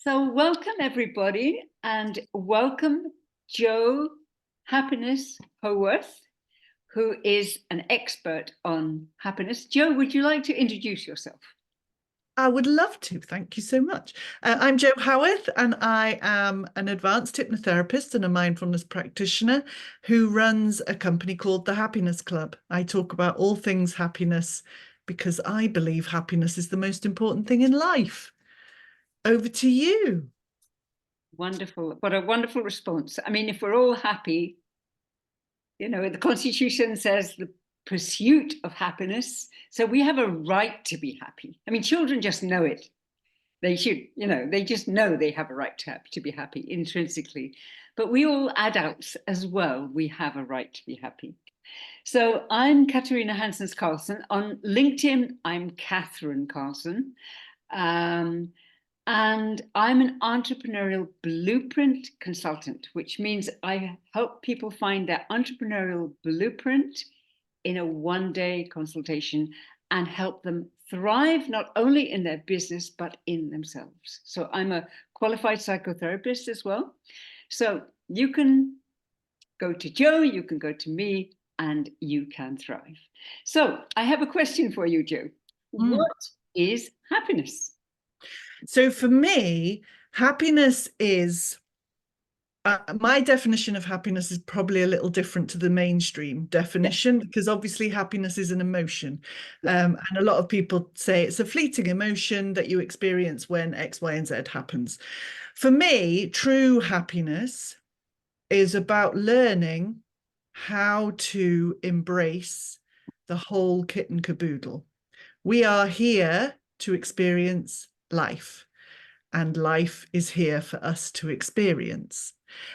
So welcome everybody, and welcome Joe Happiness Haworth, who is an expert on happiness. Joe, would you like to introduce yourself? I would love to. Thank you so much. I'm Jo Howarth, and I am an advanced hypnotherapist and a mindfulness practitioner who runs a company called the Happiness Club. I talk about all things happiness because I believe happiness is the most important thing in life. Over to you. Wonderful. What a wonderful response. I mean, if we're all happy, the Constitution says the pursuit of happiness. So we have a right to be happy. I mean, children just know it. They should, they just know they have a right to be happy intrinsically. But we all adults as well, we have a right to be happy. So I'm Katarina Hanssens Carlsson. On LinkedIn, I'm Catherine Carlsson. And I'm an entrepreneurial blueprint consultant, which means I help people find their entrepreneurial blueprint in a one-day consultation and help them thrive not only in their business, but in themselves. So I'm a qualified psychotherapist as well. So you can go to Joe, you can go to me, and you can thrive. So I have a question for you, Joe. What is happiness? So for me, happiness is my definition of happiness is probably a little different to the mainstream definition, because obviously happiness is an emotion. And a lot of people say it's a fleeting emotion that you experience when X, Y, and Z happens. For me, true happiness is about learning how to embrace the whole kit and caboodle. We are here to experience life, and life is here for us to experience.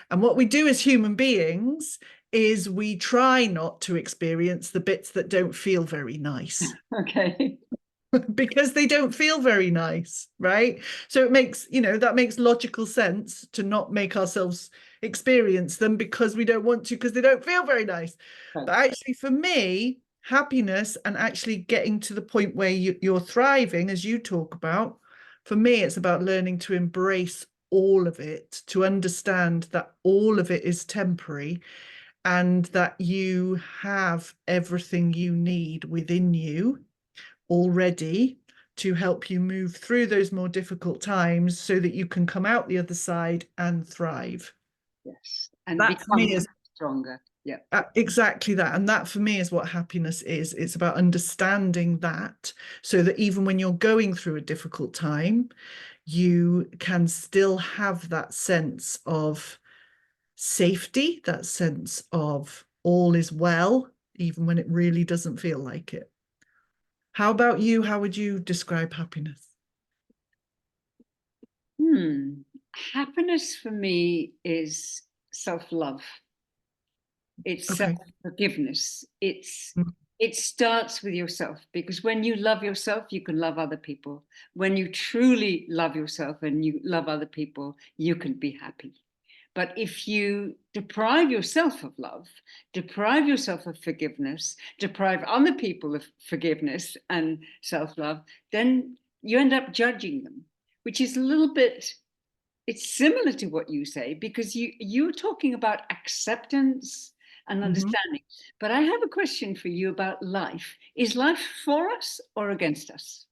And what we do as human beings is we try not to experience the bits that don't feel very nice. Okay. Because they don't feel very nice, right? So it makes, that makes logical sense to not make ourselves experience them because we don't want to, because they don't feel very nice. Right. But actually, for me, happiness and actually getting to the point where you're thriving, as you talk about, for me, it's about learning to embrace all of it, to understand that all of it is temporary and that you have everything you need within you already to help you move through those more difficult times so that you can come out the other side and thrive. Yes. And That for me become is stronger. Yeah. exactly that. And that for me is what happiness is. It's about understanding that so that even when you're going through a difficult time, you can still have that sense of safety, that sense of all is well, even when it really doesn't feel like it. How about you? How would you describe happiness? Happiness for me is self-love. It's Okay. self-forgiveness. Mm. It starts with yourself, because when you love yourself, you can love other people. When you truly love yourself and you love other people, you can be happy. But if you deprive yourself of love, deprive yourself of forgiveness, deprive other people of forgiveness and self-love, then you end up judging them, which is a little bit, it's similar to what you say, because you're talking about acceptance and understanding. But I have a question for you about life. Is life for us or against us?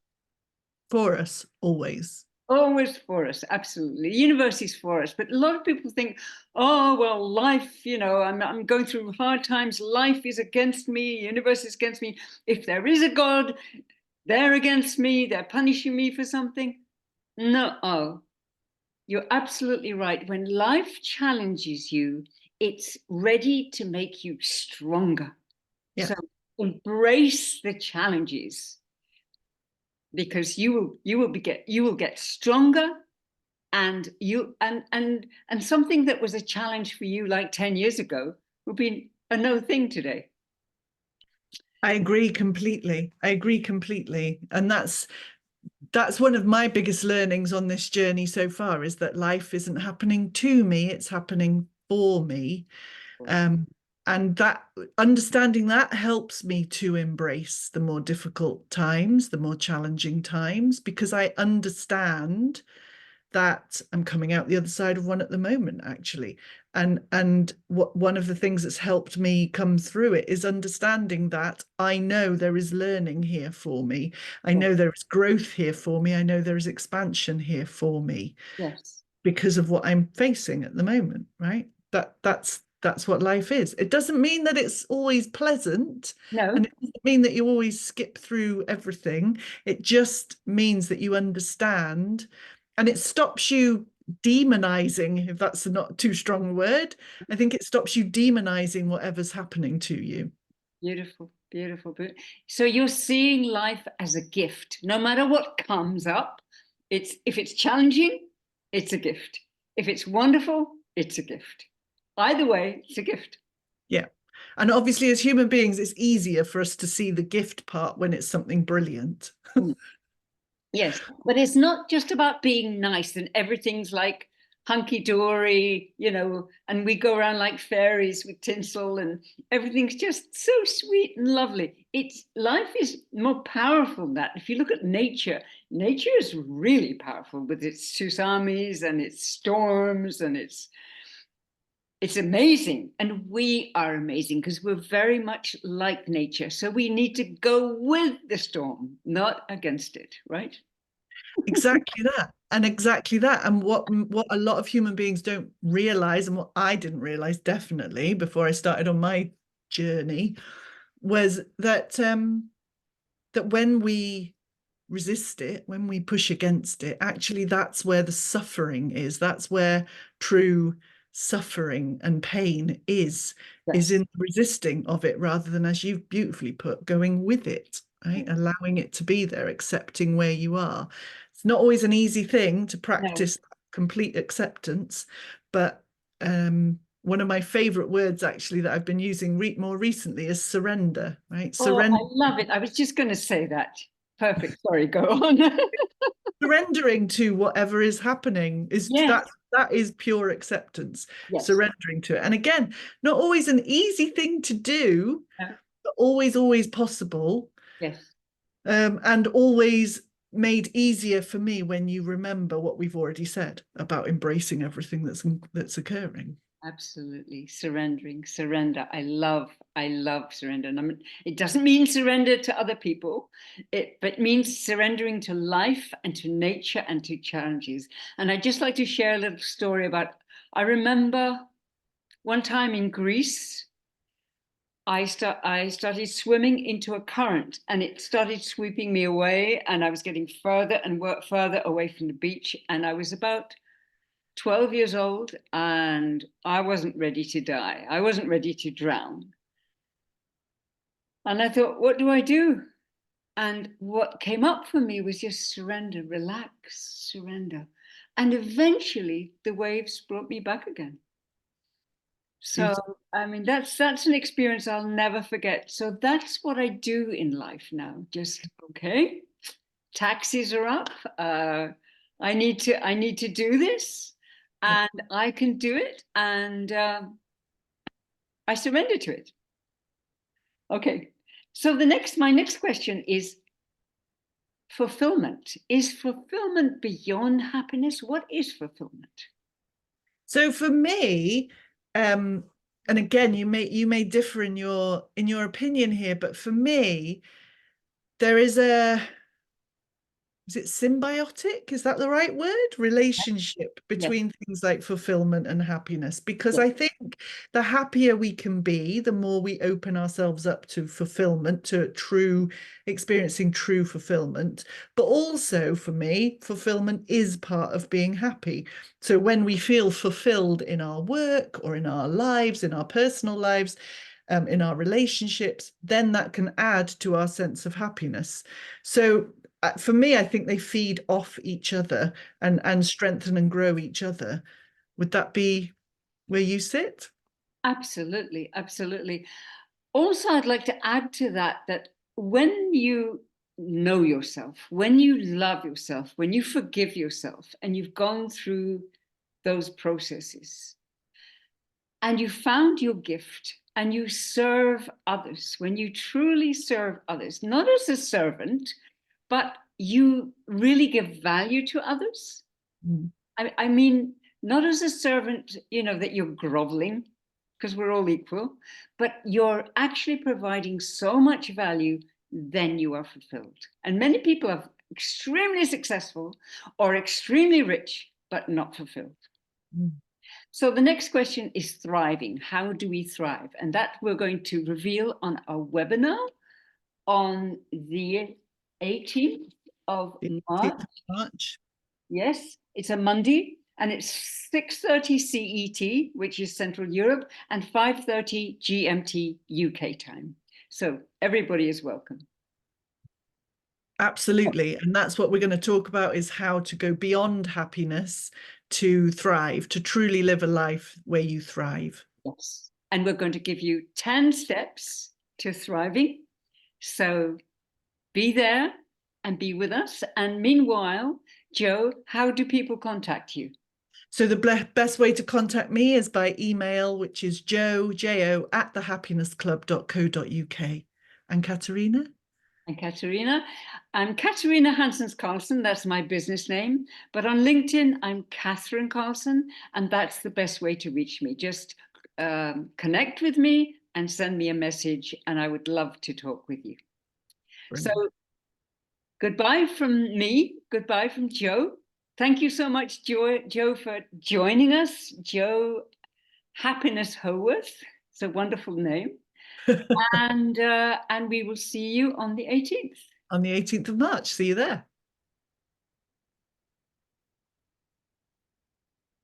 For us, always. Always for us, absolutely. The universe is for us, but a lot of people think, oh, well, life, I'm going through hard times. Life is against me. Universe is against me. If there is a God, they're against me. They're punishing me for something. No, oh, you're absolutely right. When life challenges you, it's ready to make you stronger. Yeah. So embrace the challenges, because you will get stronger, and something that was a challenge for you like 10 years ago will be a no thing today. I agree completely. I agree completely. And that's one of my biggest learnings on this journey so far, is that life isn't happening to me, it's happening for me. And that understanding that helps me to embrace the more difficult times, the more challenging times, because I understand that I'm coming out the other side of one at the moment, actually. And what one of the things that's helped me come through it is understanding that I know there is learning here for me. I Yes. know there is growth here for me. I know there is expansion here for me Yes. because of what I'm facing at the moment, right? That's what life is. It doesn't mean that it's always pleasant, No. and it doesn't mean that you always skip through everything. It just means that you understand, and it stops you demonizing, if that's not too strong a word. I think it stops you demonizing whatever's happening to you. Beautiful, beautiful. So you're seeing life as a gift, no matter what comes up. If it's challenging, it's a gift. If it's wonderful, it's a gift. Either way, it's a gift. Yeah. And obviously, as human beings, it's easier for us to see the gift part when it's something brilliant. Mm. Yes, but it's not just about being nice and everything's like hunky-dory, and we go around like fairies with tinsel and everything's just so sweet and lovely. Life is more powerful than that. If you look at nature, nature is really powerful with its tsunamis and its storms, and it's amazing. And we are amazing because we're very much like nature. So we need to go with the storm, not against it, right? Exactly that. And exactly that. And what a lot of human beings don't realize, and what I didn't realize definitely before I started on my journey, was that when we resist it, when we push against it, actually that's where the suffering is. That's where true suffering and pain is Yes. in resisting of it, rather than, as you've beautifully put, going with it, right? Allowing it to be there, accepting where you are. It's not always an easy thing to No. practice complete acceptance, but one of my favorite words actually that I've been using more recently is surrender, right? Oh, I Surrender. love it. I was just going to say that. Perfect. Sorry, go on. Surrendering to whatever is happening is Yes. that is pure acceptance. Yes. Surrendering to it, and again, not always an easy thing to do, No. but always possible, Yes. and always made easier for me when you remember what we've already said about embracing everything that's occurring. Absolutely. Surrendering, surrender. I love surrender. And it doesn't mean surrender to other people, but means surrendering to life and to nature and to challenges. And I'd just like to share a little story I remember one time in Greece, I started swimming into a current and it started sweeping me away, and I was getting further and further away from the beach. And I was about 12 years old and I wasn't ready to die. I wasn't ready to drown. And I thought, what do I do? And what came up for me was just surrender, relax, surrender. And eventually the waves brought me back again. So, Beautiful. I mean, that's an experience I'll never forget. So that's what I do in life now. Just okay, taxes are up. I need to do this, Yeah. and I can do it, and I surrender to it. Okay. So my next question is fulfillment. Is fulfillment beyond happiness? What is fulfillment? So for me, and again, you may differ in your opinion here, but for me, there is it symbiotic? Is that the right word? Relationship Yes. between things like fulfillment and happiness. Because Yes. I think the happier we can be, the more we open ourselves up to fulfillment, to experiencing true fulfillment. But also for me, fulfillment is part of being happy. So when we feel fulfilled in our work or in our lives, in our personal lives, in our relationships, then that can add to our sense of happiness. So for me, I think they feed off each other and strengthen and grow each other. Would that be where you sit? Absolutely. Absolutely. Also, I'd like to add to that when you know yourself, when you love yourself, when you forgive yourself, and you've gone through those processes, and you found your gift, and you serve others, when you truly serve others, not as a servant, but you really give value to others, Mm. I mean, not as a servant, you know, that you're groveling, because we're all equal, but you're actually providing so much value, then you are fulfilled. And many people are extremely successful or extremely rich, but not fulfilled. Mm. So the next question is thriving. How do we thrive? And that we're going to reveal on our webinar on the 18th of The 18th March. of March. Yes, it's a Monday and it's 6:30 CET, which is Central Europe, and 5:30 GMT UK time. So everybody is welcome. Absolutely. And that's what we're going to talk about, is how to go beyond happiness to thrive, to truly live a life where you thrive. Yes. And we're going to give you 10 steps to thriving. So be there and be with us. And meanwhile, Joe, how do people contact you? So the best way to contact me is by email, which is jo at thehappinessclub.co.uk. And Katarina? And Katarina. I'm Katarina Hanssens Carlsson. That's my business name. But on LinkedIn, I'm Catherine Carlsson. And that's the best way to reach me. Just connect with me and send me a message. And I would love to talk with you. Brilliant. So goodbye from me. Goodbye from Joe. Thank you so much, Joe, for joining us. Joe Happiness Howarth. It's a wonderful name. And we will see you on the 18th. On the 18th of March. See you there.